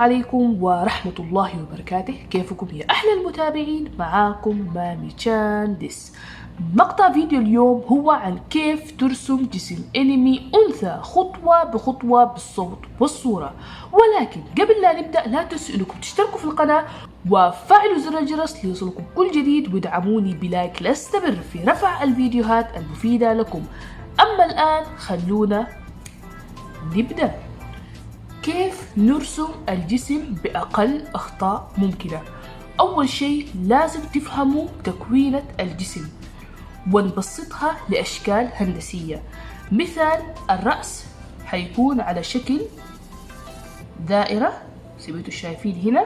عليكم ورحمة الله وبركاته. كيفكم يا أحلى المتابعين؟ معاكم مامي تشاندس. مقطع فيديو اليوم هو عن كيف ترسم جسم انمي انثى خطوة بخطوة بالصوت والصورة. ولكن قبل لا نبدأ لا تنسوا انكم تشتركوا في القناة وفعلوا زر الجرس ليوصلكم كل جديد، وادعموني بلايك لاستمر في رفع الفيديوهات المفيدة لكم. اما الآن خلونا نبدأ. كيف نرسم الجسم بأقل أخطاء ممكنة؟ أول شيء لازم تفهموا تكوينة الجسم ونبسطها لأشكال هندسية. مثال الرأس حيكون على شكل دائرة زي ما انتم شايفين هنا.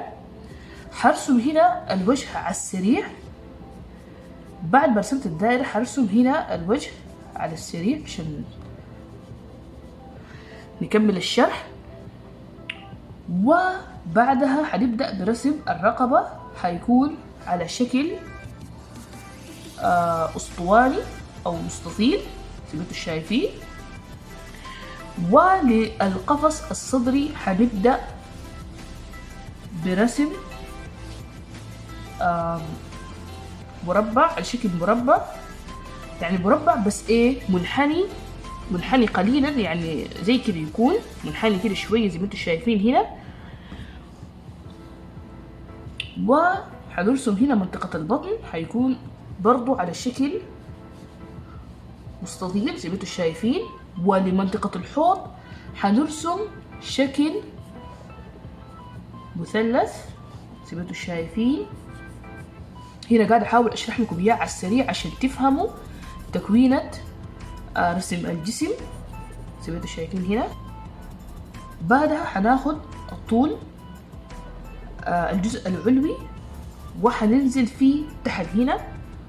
حرسم هنا الوجه على السريع. بعد ما رسمت الدائرة حرسم هنا الوجه على السريع عشان نكمل الشرح. وبعدها حنبدأ برسم الرقبة، حيكون على شكل أسطواني أو مستطيل زي ما انتم شايفين. وللقفص الصدري حنبدأ برسم مربع على شكل مربع، يعني مربع بس منحني قليلا، يعني زي كده يكون منحني كده شوية زي ما انتم شايفين هنا. وحنرسم هنا منطقة البطن، حيكون برضو على شكل مستطيل زي ما انتم شايفين. ولمنطقة الحوض حنرسم شكل مثلث زي ما انتم شايفين هنا. قاعد احاول اشرح لكم اياه على السريع عشان تفهموا تكوينة رسم الجسم زي ما انتم شايفين هنا. بعدها حناخد الطول الجزء العلوي وحننزل فيه تحت هنا،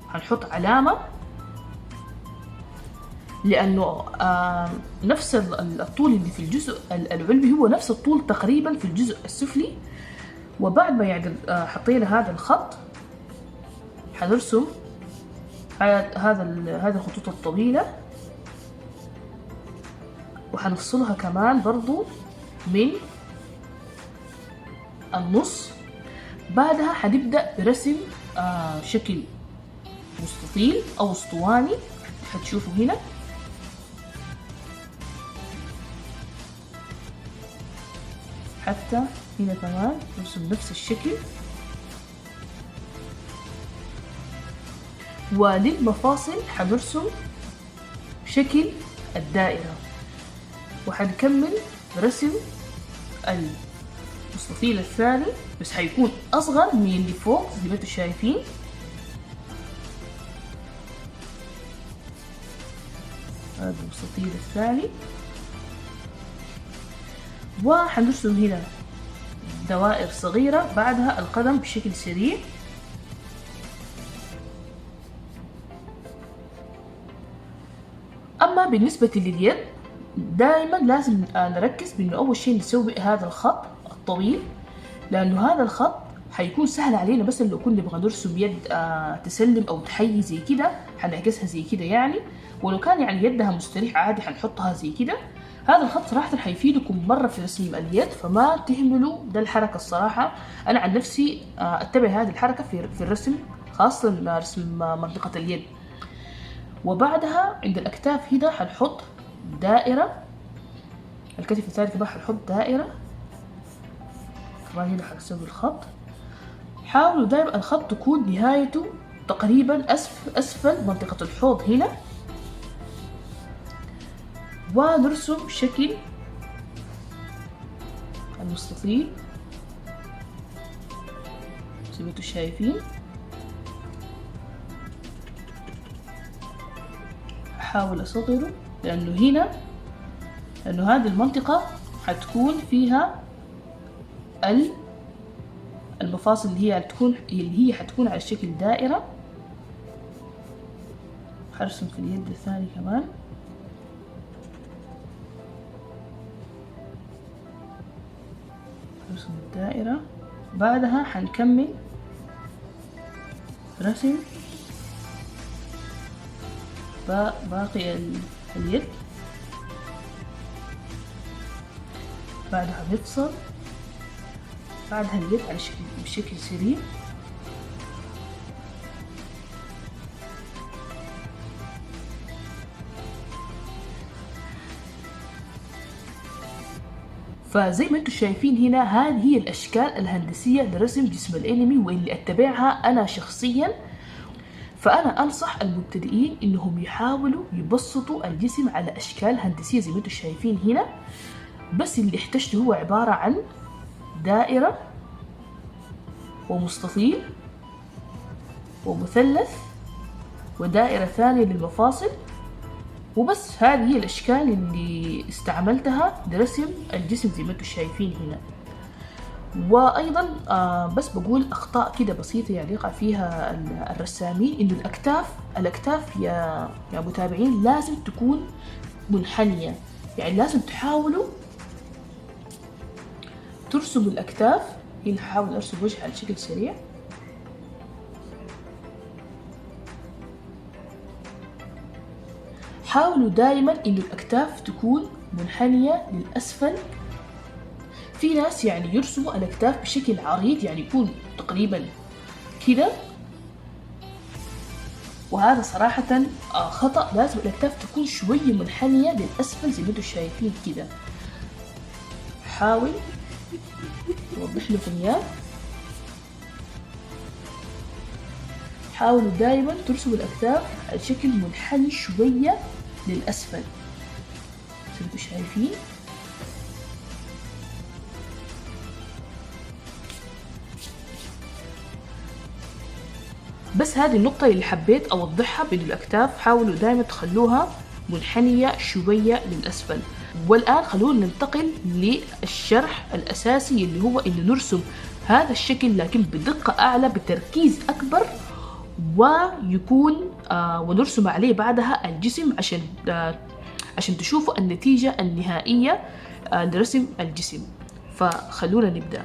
حنحط علامة لأنه نفس الطول اللي في الجزء العلوي هو نفس الطول تقريبا في الجزء السفلي. وبعد ما يعني حطينا هذا الخط حنرسم هذا الخطوط الطويلة، وحنفصلها كمان برضو من النص. بعدها حنبدأ برسم شكل مستطيل أو اسطواني حتشوفوا هنا. حتى هنا كمان نرسم نفس الشكل. وللمفاصل حنرسم شكل الدائرة، وحنكمل رسم المستطيل الثاني بس حيكون أصغر من اللي فوق زي ما انتم شايفين. هذا المستطيل الثاني. وحنرسم هنا دوائر صغيرة، بعدها القدم بشكل سريع. أما بالنسبة لليد دائما لازم نركز بأنه أول شيء نسوي هذا الخط الطويل، لأنه هذا الخط حيكون سهل علينا. بس لو كنا نبغى نرسم يد تسلم أو تحيي زي كده حنعكسها زي كده يعني. ولو كان يعني يدها مستريح عادي حنحطها زي كده. هذا الخط صراحة حيفيدكم مرة في رسم اليد، فما تهملوا ده الحركة. الصراحة أنا عن نفسي أتبع هذه الحركة في الرسم، خاصة رسم منطقة اليد. وبعدها عند الأكتاف هنا حنحط دائرة، الكتف الثاني كمان حنحط دائرة كمان هنا. حنسوي الخط. حاولوا دائما الخط تكون نهايته تقريبا أسفل منطقة الحوض هنا. ونرسم شكل المستطيل زي ما انتم شايفين. أحاول أصغره لأنه هذه المنطقة حتكون فيها المفاصل اللي هي حتكون على شكل دائرة. حرسم في اليد الثاني كمان. رسم الدائرة. بعدها حنكمل رسم باقي اليد. بعدها نفصل بعدها اليد على بشكل سريع. فزي ما انتم شايفين هنا هذه هي الأشكال الهندسية لرسم جسم الأنمي واللي أتبعها أنا شخصيا. فأنا أنصح المبتدئين إنهم يحاولوا يبسطوا الجسم على أشكال هندسية زي ما انتم شايفين هنا. بس اللي احتجته هو عبارة عن دائرة ومستطيل ومثلث ودائرة ثانية للمفاصل وبس. هذه هي الأشكال اللي استعملتها لرسم الجسم زي ما انتم شايفين هنا. وأيضا بس بقول أخطاء كده بسيطة يعني يقع فيها الرسامين، إنه الأكتاف يا متابعين لازم تكون منحنية. يعني لازم تحاولوا ترسموا الأكتاف. هنا حاول أرسم وجه على شكل سريع. حاولوا دائما إنه الأكتاف تكون منحنية للأسفل. في ناس يعني يرسموا الأكتاف بشكل عريض، يعني يكون تقريبا كده، وهذا صراحة خطأ. لازم الأكتاف تكون شوية منحنية للأسفل زي ما انتم شايفين كده. حاول أوضح لكم إياه. حاولوا دائما ترسموا الأكتاف على شكل منحني شوية للأسفل زي ما انتم شايفين. بس هذه النقطة اللي حبيت أوضحها بين الأكتاف، حاولوا دائما تخلوها منحنية شوية للأسفل. والآن خلونا ننتقل للشرح الأساسي اللي هو إنه نرسم هذا الشكل لكن بدقة أعلى بتركيز أكبر، ويكون ونرسم عليه بعدها الجسم عشان تشوفوا النتيجة النهائية لرسم الجسم. فخلونا نبدأ.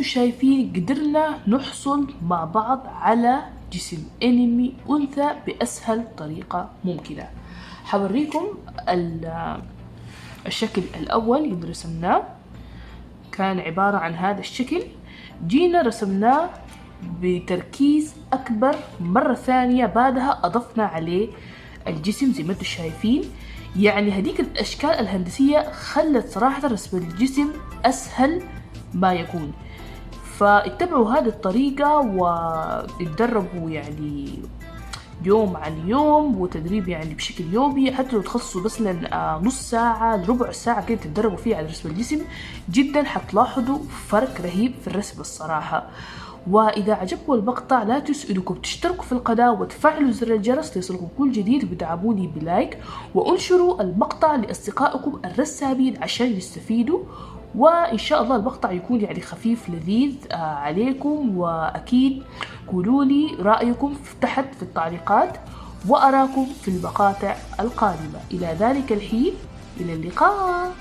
شايفين قدرنا نحصل مع بعض على جسم انمي انثى باسهل طريقة ممكنة. حوريكم الشكل الاول اللي رسمناه كان عبارة عن هذا الشكل، جينا رسمناه بتركيز اكبر مرة ثانية، بعدها اضفنا عليه الجسم زي ما انتم شايفين. يعني هذيك الاشكال الهندسية خلت صراحة رسم الجسم اسهل ما يكون. فاتبعوا هذه الطريقة واتدربوا يعني يوم عن يوم، وتدريب يعني بشكل يومي. حتى لو تخصصوا مثلا نص ساعة لربع ساعة كده تتدربوا فيه على رسم الجسم، جدا حتلاحظوا فرق رهيب في الرسم الصراحة. وإذا عجبكم المقطع لا تنسوا إنكم تشتركوا في القناة وتفعلوا زر الجرس ليصلكم كل جديد، وتدعموني بلايك، وانشروا المقطع لأصدقائكم الرسامين عشان يستفيدوا. وإن شاء الله المقطع يكون يعني خفيف لذيذ عليكم. وأكيد قولوا لي رأيكم تحت في التعليقات، وأراكم في المقاطع القادمة. إلى ذلك الحين، إلى اللقاء.